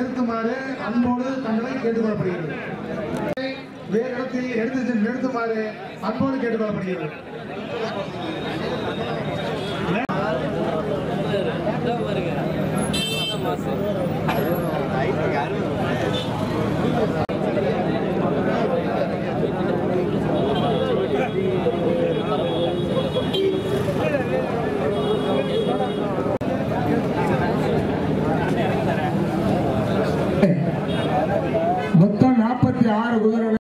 நிறுத்துமாறு அன்போடு தங்களை கேட்டுக்கொள்ளப்படுகிறது. வேறு இடத்தில் எடுத்து நிறுத்துமாறு அன்போடு கேட்டுக்கொள்ளப்படுகிறது. மொத்தம் 46 குதிரைகள்.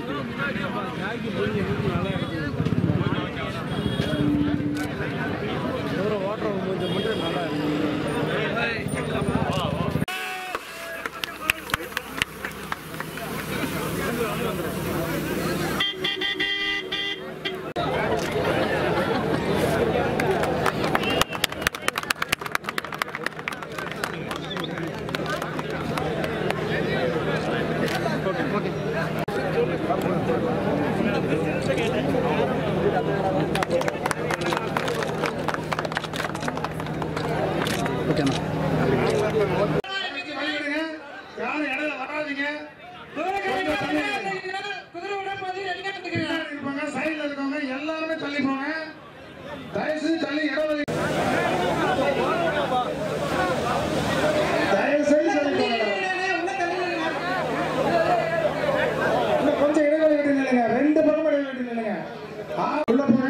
எல்லாருமே தள்ளி போங்க. தயவுசெய்து தள்ளி இடம் கொஞ்சம் இடைவெளி விட்டு நில்லுங்க. 2 பக்கம் இடைவெளி விட்டு நில்லுங்க. உள்ள போங்க.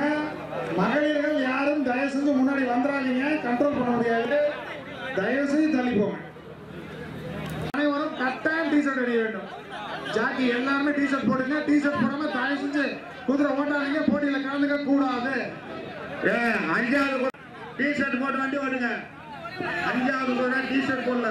மகளிர்கள் யாரும் தயவு செஞ்சு முன்னாடி வந்துடாதீங்க. கண்ட்ரோல் பண்ண முடியாது. தயவு செஞ்சு தள்ளி போங்க. அனைவரும் கட்டாயம் டிஷர்ட் அணிய வேண்டும். ஜாக்கி எல்லாருமே டிஷர்ட் போடுங்க. டிஷர்ட் போடாம தயவு செஞ்சு குதிரை ஓட்டாதீங்க. போட்டியில கலந்துக்க கூடாது. 5வது டிஷர்ட் போட்டு வண்டி ஓடுங்க. 5வது கூட டிஷர்ட் போடல.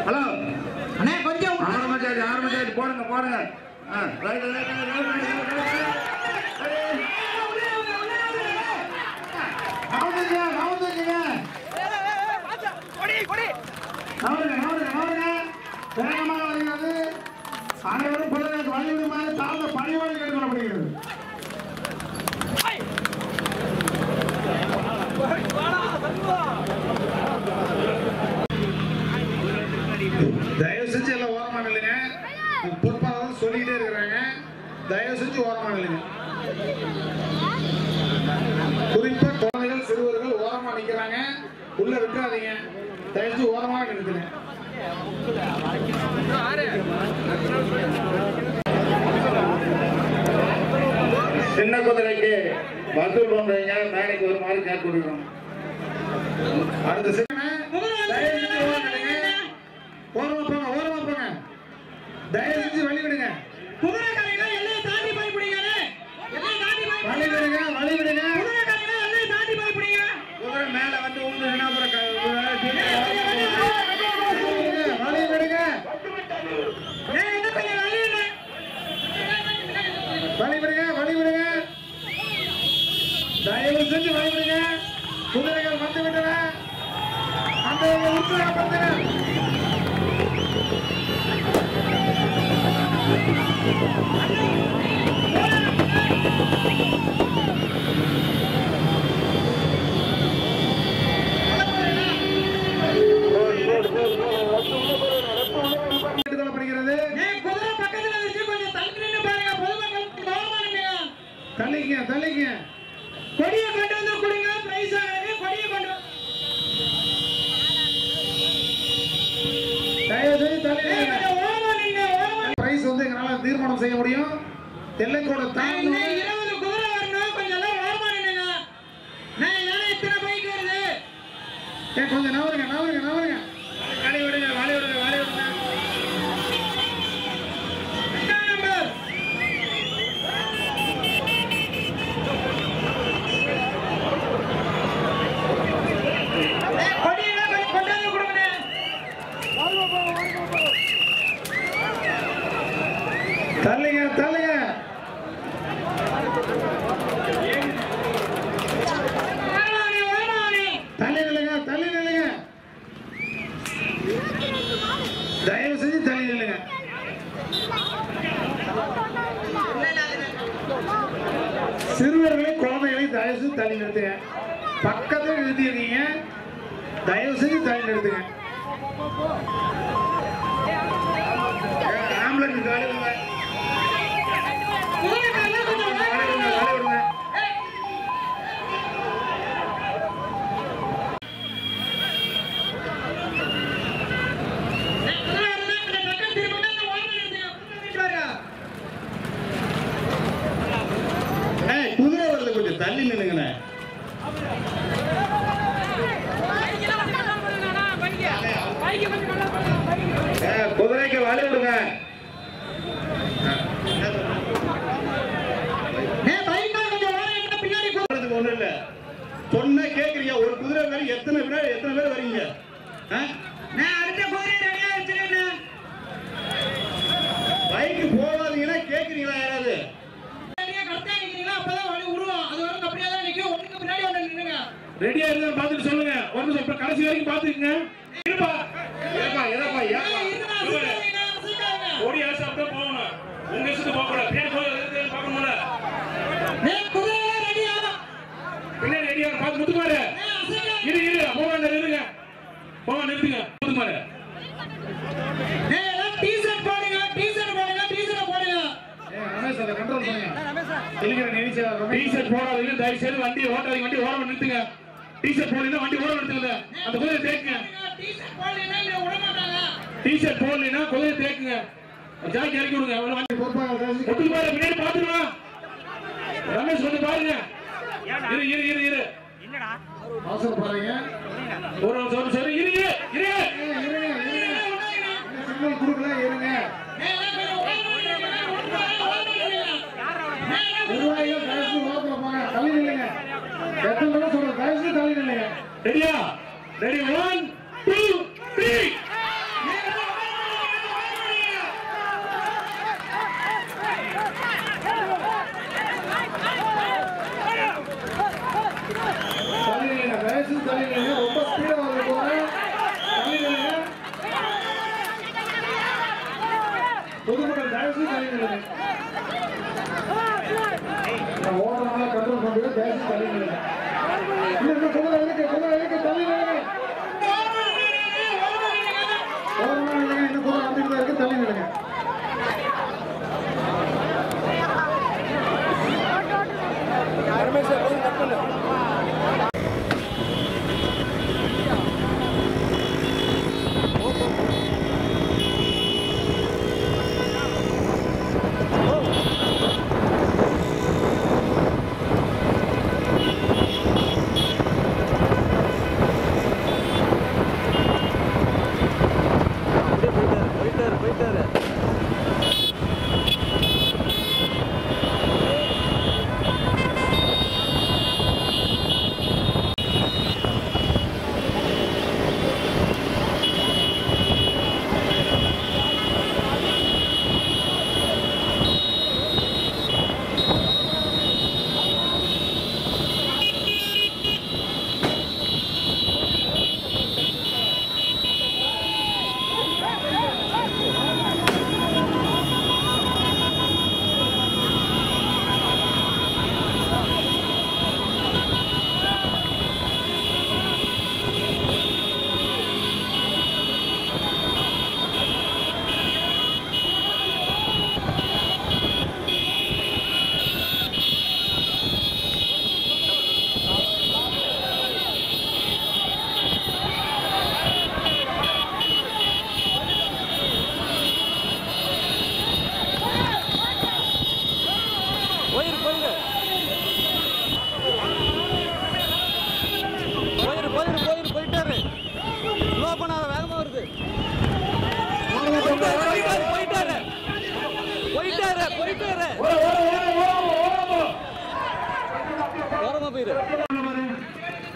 ஹலோ அண்ணே, கொஞ்சம் ஆரம்பிச்சாச்சு. போடுங்க போடுங்க. வேகமாக வருகிறது. அனைவரும் பிள்ளைகளுக்கு வழிவிடுமாறு தாழ்ந்த பணியோடு கேட்டுக்கொள்ளப்படுகிறது. தயவு செஞ்சு எல்லாம் ஓரமா நில்லுங்க. பொறுப்பாளர் சொல்லிக்கிட்டே இருக்கிறாங்க. தயவு செஞ்சு ஓரமா நில்லுங்க. குறிப்பா குழந்தைகள் சிறுவர்கள் ஓரமா நிக்கிறாங்க. உள்ள விட்டுறாதீங்க. தயவு செஞ்சு ஓரமா நிறுத்துங்க. சின்ன குதிரைக்கு வசூல் பண்றீங்க. மேடைக்கு ஒரு மாதிரி கேட்டு கொடுக்கணும். அடுத்த ஓரமா போங்க. ஓரமா போங்க. தயவு செஞ்சு வழி விடுங்க. வழி விடுங்க. வழி விடுங்க. குதிரை மேல வந்து உங்களுக்குன்னா வழி விடுங்க. வழி விடுங்க. வழி விடுங்க. தயவு செஞ்சு வழி விடுங்க. குதிரைகள் வந்து விட்டன. அந்த உற்சாகப்படுத்துங்க. தள்ளிங்க. தள்ளிங்க. கொடியை கொண்டு வந்து கொடுங்க. பிரைஸ் ஆகுது. கொடியை கொண்டு தயவு செய்து தள்ளிங்க. பிரைஸ் வந்து எங்களால தீர்மானம் செய்ய முடியும். எல்லைக்கோட தாண்டி 20 குதிரை வரணும். கொஞ்சம் எல்லாம் ஓரமா நின்னுங்க. நான் எல்லாம் இத்தனை பைக் வருது. கொஞ்சம் நவருங்க. நவருங்க. நவருங்க. வாழை விடுங்க. வாழை விடுங்க. வாழை விடுங்க. தள்ளுங்க. தள்ளுங்க. தள்ளி நில்லுங்க. தள்ளி நில்லுங்க. சிறுவர்களை குழந்தைகளை தயவு செஞ்சு தள்ளி நிறுத்துங்க. பக்கத்தில் நிறுத்திருக்கீங்க, தயவு செஞ்சு தள்ளி நிறுத்துங்க. ஆம்புலன்ஸ் காலி விடுங்க. குதிரை வரல, கொஞ்சம் தள்ளி நின்னுங்கண்ணே. குதிரைக்கு வழி விடுங்க. ஒண்ணு இல்ல சொன்ன கேக்குறீங்க. ஒரு குதிரை மேல எத்தனை பேர் வரீங்க? பைக்கு போவாதீங்கன்னா கேக்குறீங்களா யாராவது? ரெடியா இருந்தா பாத்துட்டு சொல்லுங்க. ஒரு நிமிஷம் கடைசி வரைக்கும் பாத்துக்கங்க. இருப்பா ஏப்பா ஏப்பா ஏப்பா ஓடி ஆசை அப்படியே போகணும். உங்க இஷ்டத்துக்கு போக கூடாது. பின்னாடி போய் பார்க்கணும்ல. பின்னாடி ரெடியா பார்த்து முத்துமாரு. இரு போக நிறுத்துங்க. போக நிறுத்துங்க. முத்துமாரு வண்டி ஓட்டாதீங்க. வண்டி ஓரம் நிறுத்துங்க. டீஷர்ட் போடலைன்னா வண்டி ஓரம் நிறுத்துங்க. அந்த குதிரை தேக்குங்க. டீஷர்ட் போடலைன்னா குதிரை தேக்குங்க. ஜாக்கி இறக்கி விடுங்க. பின்னாடி பாத்துருவா. ரமேஷ் வந்து பாருங்க. இரு அவசரப்படுறீங்க. ஒரு சரி இரு சிக்னல் கொடுக்கல. இருங்க. நிர்வாகிகள் தயவுசெய்து ஓரத்துல போங்க. தள்ளி நில்லுங்க. எத்தனை தடவை சொல்றேன், தயவுசெய்து தள்ளி நில்லுங்க. ரெடியா? ரெடி 1 2 3. தள்ளி நில்லுங்க. தயவுசெய்து தள்ளி நில்லுங்க. ரொம்ப ஸ்பீடா வந்து போறேன். தள்ளி நில்லுங்க. பொதுமக்கள் தயவுசெய்து தள்ளி நில்லுங்க. ஓடுறதுனால கண்ட்ரோல் பண்ணுறது பேசி தள்ளி நில்லுங்க. இன்னும் குதிரை இருக்கு தள்ளி நில்லுங்க. ஓடுறதுனால இல்லைங்க. இன்னும் குதிரை வந்துட்டு தான் இருக்கு. தள்ளி நில்லுங்க.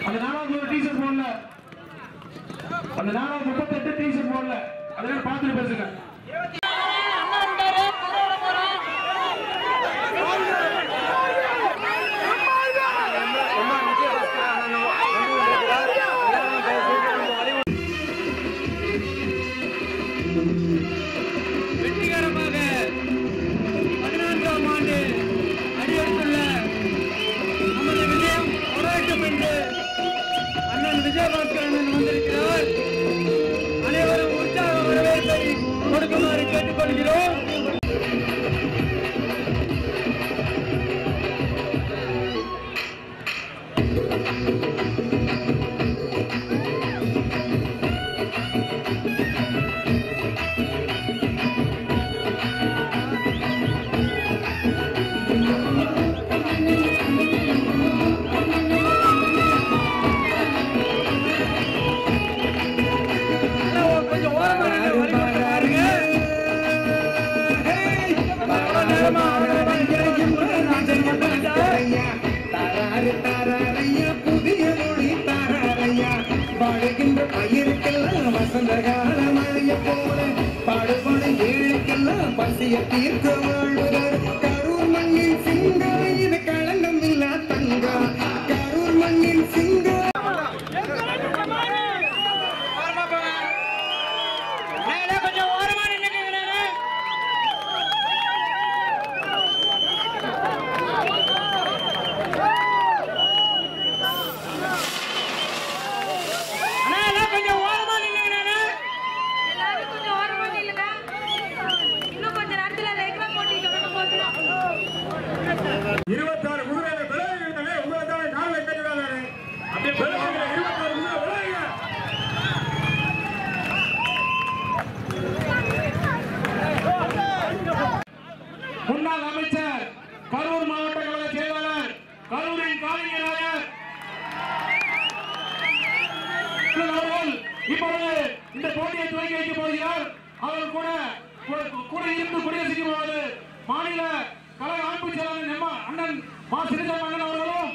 அந்த 4வது டீஷர்ட் போடல. அந்த 438 டீஷர்ட் போடல. அதெல்லாம் பார்த்துட்டு பேசுங்க. வெற்றிகரமாக 14ஆம் ஆண்டு அடியெடுத்துள்ள விஜயபாஸ்கரன் வந்திருக்கிறார். அனைவரும் உற்சாக வரவேற்பை கொடுக்குமாறு கேட்டுக்கொள்கிறோம். புதிய மொழி தாரையா பாடுகின்ற பயிருக்கெல்லாம் வசந்த கால மழைய போல பாடுபடு ஏழுக்கெல்லாம் பசிய தீர்க்க வாழ்வுகள் கரூர் மண்ணின் சிங்கா இது களங்கம் இல்லா தங்கா கரூர் மண்ணின் சிங்கா முன்னாள் அமைச்சர் கரூர் மாவட்ட கழக செயலாளர் கரூரின் காலைஞராக இப்பொழுது இந்த போட்டியை துவக்கி வைக்கப் போகிறார். அவர் கூட இருந்து குடியரசுக்கு போவது மாநில கழக அமைப்பு செயலாளர் அண்ணன் மா சிறுசாமி அண்ணன் அவர்களும்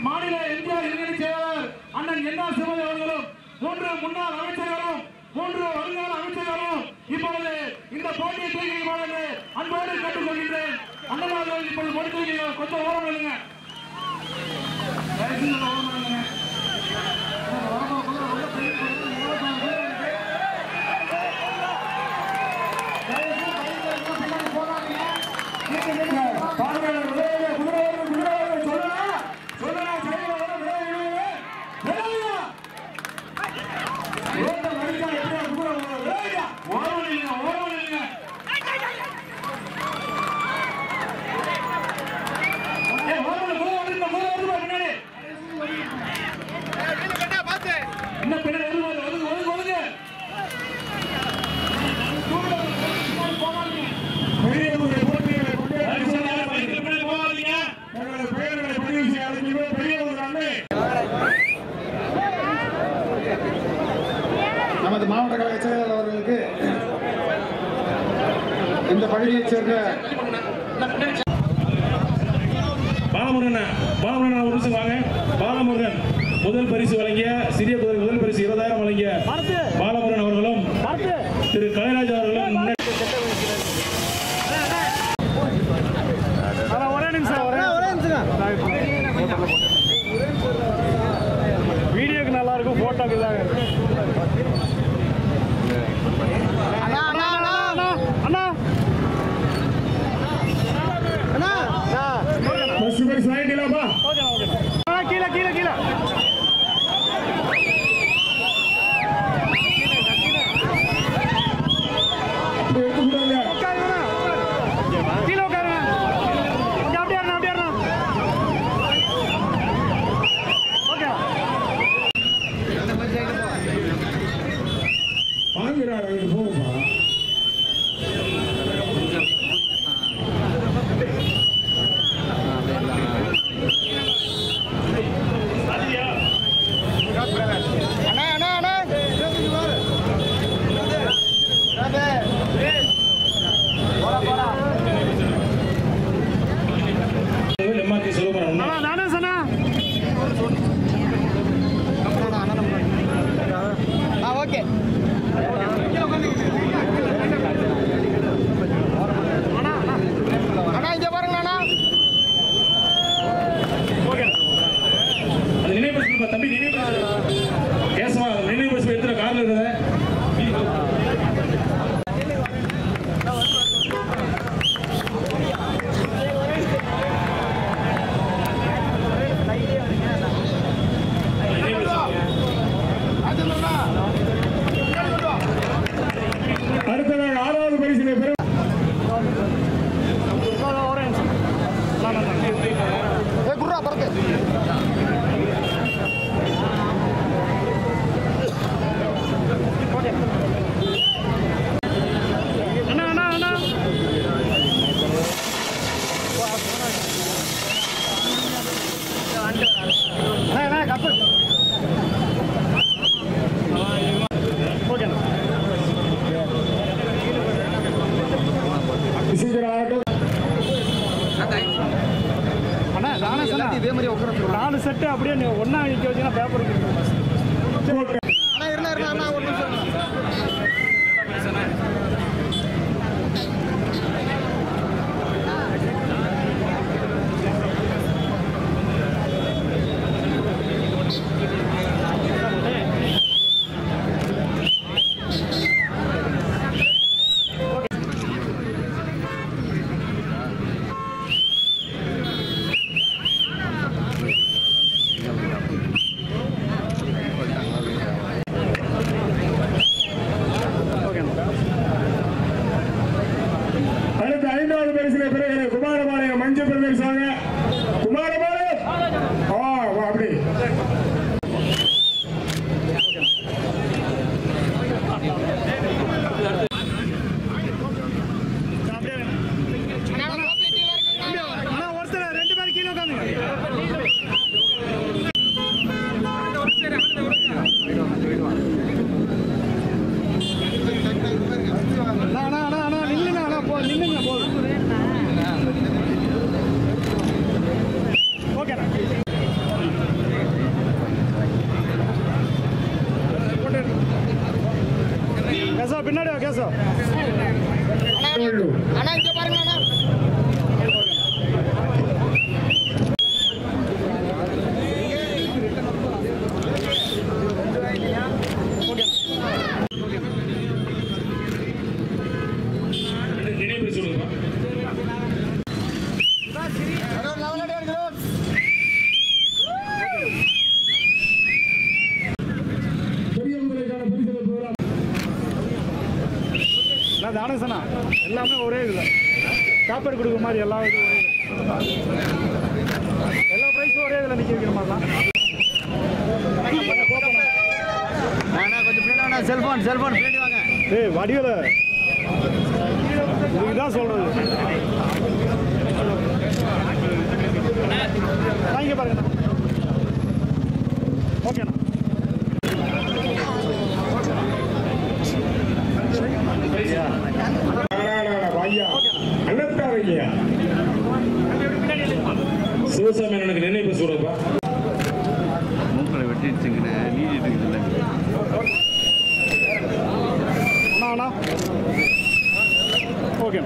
மாநில எம்ஜிஆர் இளைஞர் செயலாளர் அண்ணன் என்ஆர் சிவதி அவர்களும் 3 முன்னாள் அமைச்சர்களும் 3 வருங்கால அமைச்சர்களும் இப்பொழுது இந்த போட்டியை தூக்கி போவது அன்போடு கேட்டுக்கொள்கின்றேன். அண்ணன் இப்பொழுது முடித்து கொஞ்சம் ஓரம் இல்லைங்க. நமது மாவட்ட கழக செயலாளர் அவர்களுக்கு இந்த பகுதியைச் சேர்ந்த பாலமுருகன் ஒரு நிமிஷம் வாங்க. பாலமுருகன் முதல் பரிசு வழங்கிய சிறிய குதிரை முதல் பரிசு 20,000 வழங்கிய பாலமுருகன் அவர்களும் திரு கலைராஜ் அவர்களும் வீடியோக்கு நல்லா இருக்கும், போட்டோக்கு தான் கீழே கீழே கீழே கப்பு ஓகேண்ணா அண்ணா நானே சொன்னேன் இதே மாதிரி உட்கார 4 செட்டு அப்படியே ஒன்றா நிற்க வச்சுன்னா பேப்பர் அண்ணா ஒரு நிமிஷம் குமாரபாளையம் மஞ்சு பிரதேஷ் வாங்க குமாரபாளையம் அப்படி ஒருத்தர் 2 பேர் கீழே உட்காந்து நில்லுங்க போதும் ஓகேண்ணா கேசவா பின்னாடி வா கேசவா அண்ணா இங்க பாருங்க அண்ணா நினைவு சொல்லுங்க தானேசனா எல்லாமே ஒரே இதில் காப்பீடு கொடுக்குற மாதிரி எல்லா இதுவும் எல்லா ப்ரைஸும் ஒரே இதில் நிற்க வைக்கிற மாதிரிலாம் கொஞ்சம் செல்ஃபோன் பின்னாடி வாங்க ஏய் வடிவில் இதுதான் சொல்கிறது வாங்க பாருங்கண்ணா ஓகேண்ணா சிவசாமி எனக்கு நினைவு சொல்றப்பா மூக்களை வெட்டிடுச்சுங்கண்ணே நீடிட்டு இருக்குதுல்ல அண்ணா ஓகே